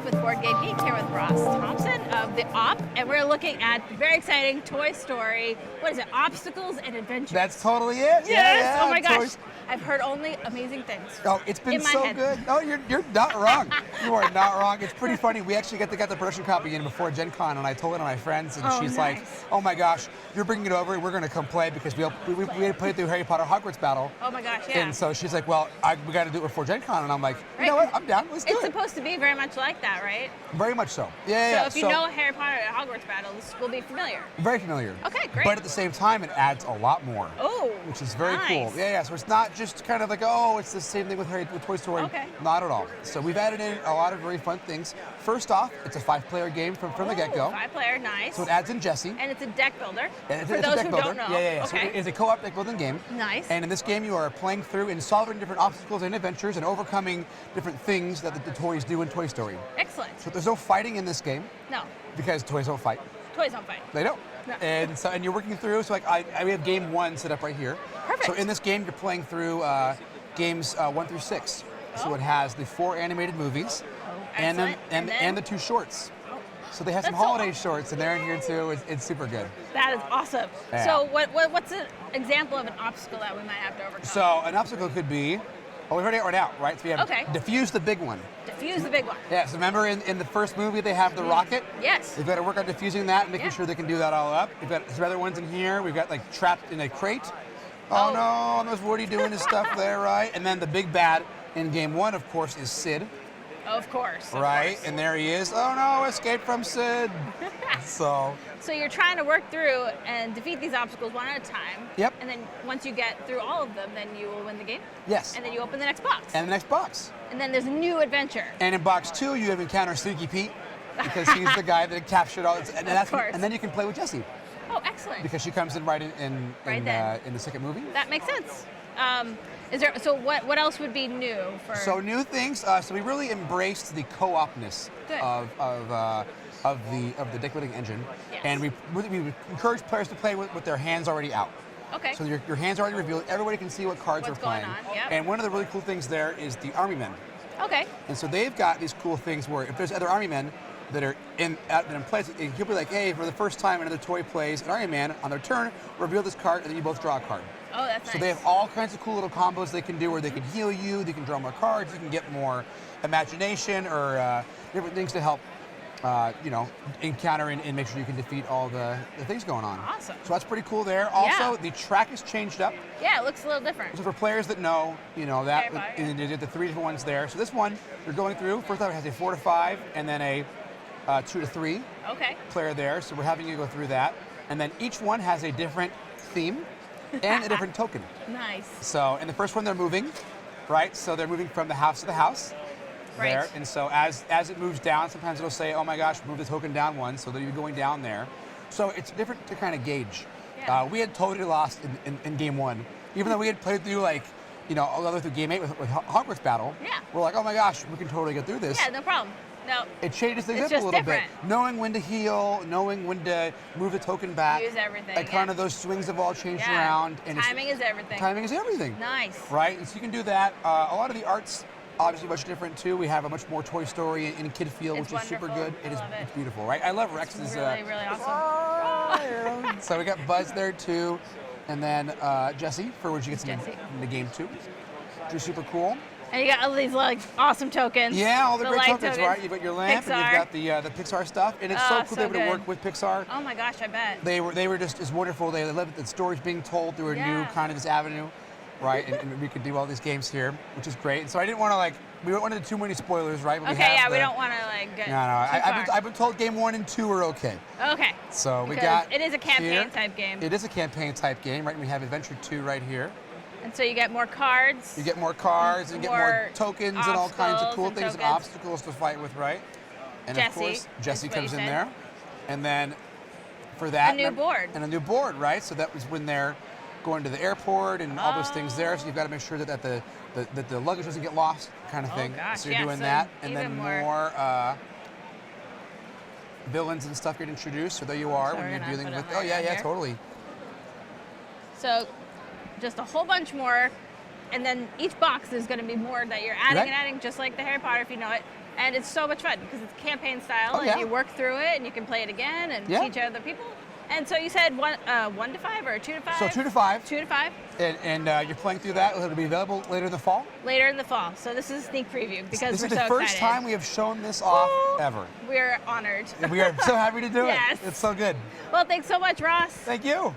Cooperative with Board Game Geek here with Ross Thompson of the Op, and we're looking at the very exciting Toy Story. What is it? Obstacles and Adventures. That's totally it. Yes. Yeah, Oh my gosh. Toys. I've heard only amazing things. Oh, it's been in my so head. good. Oh, you're not wrong. You are not wrong. It's pretty funny. We actually got the production copy in before Gen Con, and I told one of my friends, and she's like, nice. "Oh my gosh, you're bringing it over. We're going to come play because we had played through Harry Potter Hogwarts Battle." Oh my gosh, yeah. And so she's like, "Well, we got to do it before Gen Con," and I'm like, "You know what? I'm down. Let's do It's it." supposed to be very much like that, right? Very much so. Yeah. So if you know Harry Potter and Hogwarts Battle, this will be familiar. Very familiar. Okay, great. But at the same time, it adds a lot more. Oh, which is very nice. cool. Yeah. So it's not just kind of like, oh, it's the same thing with Toy Story. Okay. Not at all. So we've added in a lot of very fun things. First off, it's a 5-player game from the get-go. 5-player, nice. So it adds in Jessie. And it's a deck builder. And for it's those a deck who builder. don't know. Yeah. Okay. So it's a co-op deck building game. Nice. And in this game, you are playing through and solving different obstacles and adventures and overcoming different things that the toys do in Toy Story. Excellent. So there's no fighting in this game No, because toys don't fight. toys don't fight. They don't. No. And you're working through. So we have game 1 set up right here. Perfect. So in this game, you're playing through games 1 through 6. So Oh. it has the 4 animated movies, and excellent. and the 2 shorts. So they have some That's so holiday awesome. shorts, and they're in here too. It's super good. That is awesome. Yeah. So what's an example of an obstacle that we might have to overcome? So an obstacle could be, well, we've already got one out, right? So we have Okay. defuse the big one. Defuse the big one. Yeah. So remember in the first movie they have the rocket. Yes. They've got to work on defusing that and making Yeah. sure they can do that all up. We've got some other ones in here. We've got like trapped in a crate. Oh no, there's Woody doing his stuff there, right? And then the big bad in game 1, of course, is Sid. Of course. Right, and there he is. Oh no, escape from Sid. So you're trying to work through and defeat these obstacles one at a time. Yep. And then once you get through all of them, then you will win the game. yes, And then you open the next box. and the next box. And then there's a new adventure. And in box 2, you have encounter Sneaky Pete because he's the guy that captured all. And then you can play with Jessie Oh, excellent. because she comes in right in the second movie. That makes sense. So what else would be new for? So new things. So we really embraced the co-opness Good. of the deck building engine, Yes. and we encourage players to play with their hands already out. Okay. So your hands are already revealed. Everybody can see what cards What's are playing. going on, yep. And one of the really cool things there is the army men. Okay. And so they've got these cool things where if there's other army men that are in place, he'll be like, hey, for the first time another toy plays an army man, on their turn, reveal this card, and then you both draw a card. Oh, that's So nice. they have all kinds of cool little combos they can do where they can heal you, they can draw more cards, you can get more imagination or different things to help encounter and make sure you can defeat all the things going on. Awesome. So that's pretty cool there. Also, Yeah. the track is changed up. Yeah, it looks a little different. So for players that know, that, Okay, right. and they did the 3 different ones there. So this one, you're going through, first off it has a 4 to 5 and then a 2 to 3 Okay. player there. So we're having you go through that. And then each one has a different theme and a different token. Nice. So in the first one, they're moving, right? So they're moving from the house to the house. Right. There. And so as it moves down, sometimes it'll say, oh my gosh, move the token down 1, so that you're going down there. So it's different to kind of gauge. Yeah. We had totally lost in game 1. Even though we had played through all the way through game 8 with Hogwarts Battle. Yeah. We're like, oh my gosh, we can totally get through this. Yeah, no problem. No. It changes things It's up a just little different. bit. Knowing when to heal, knowing when to move the token back. Use everything, Like kind yeah. of those swings have all changed Yeah. around. And Timing is everything. Timing is everything. Nice. Right? And so you can do that. A lot of the art's obviously much different too. We have a much more Toy Story and kid feel, It's which is super wonderful. good. I love it. It's beautiful, right? I love Rex's. Really, really awesome. So we got Buzz there too. And then Jessie, for which you get some Jessie. in the game too. Which is super cool. And you got all these awesome tokens. Yeah, all the great light tokens, right? You've got your lamp Pixar. and you've got the Pixar stuff. And it's so cool to be able to good. work with Pixar. Oh my gosh, I bet. They were just as wonderful. They loved the stories being told through a new Yeah. kind of this avenue, right? and we could do all these games here, which is great. And so I didn't want to we don't want to do too many spoilers, right? When Okay, yeah, we don't want to get No, too far. I've been told game 1 and 2 are okay. Okay. So we Because got it is a campaign here. type game. It is a campaign type game, right? We have Adventure 2 right here. And so you get more cards. You get more cards and get more More tokens and all kinds of cool obstacles and things and tokens. obstacles to fight with, right? And Jessie, of course, Jessie is what comes you in said. there. And then for that, A new board. And a new board, right? So that was when they're going to the airport and all those things there. So you've got to make sure that the luggage doesn't get lost, kind of Oh, thing. gosh, so you're yeah, doing so that, and even then more- more villains and stuff get introduced. So there you are So when we're you're gonna dealing put 'em with. right Oh yeah, around yeah, here. totally. So just a whole bunch more. And then each box is going to be more that you're adding Right. and adding, just like the Harry Potter, if you know it. And it's so much fun because it's campaign style, and you work through it, and you can play it again and teach other people. And so you said 1 to 5 or 2 to 5? So 2 to 5. 2 to 5. And you're playing through that. It'll be available later in the fall. Later in the fall. So this is a sneak preview because this we're is the so first excited. time we have shown this off ever. We're honored. And we are so happy to do Yes. it. It's so good. Well, thanks so much, Ross. Thank you.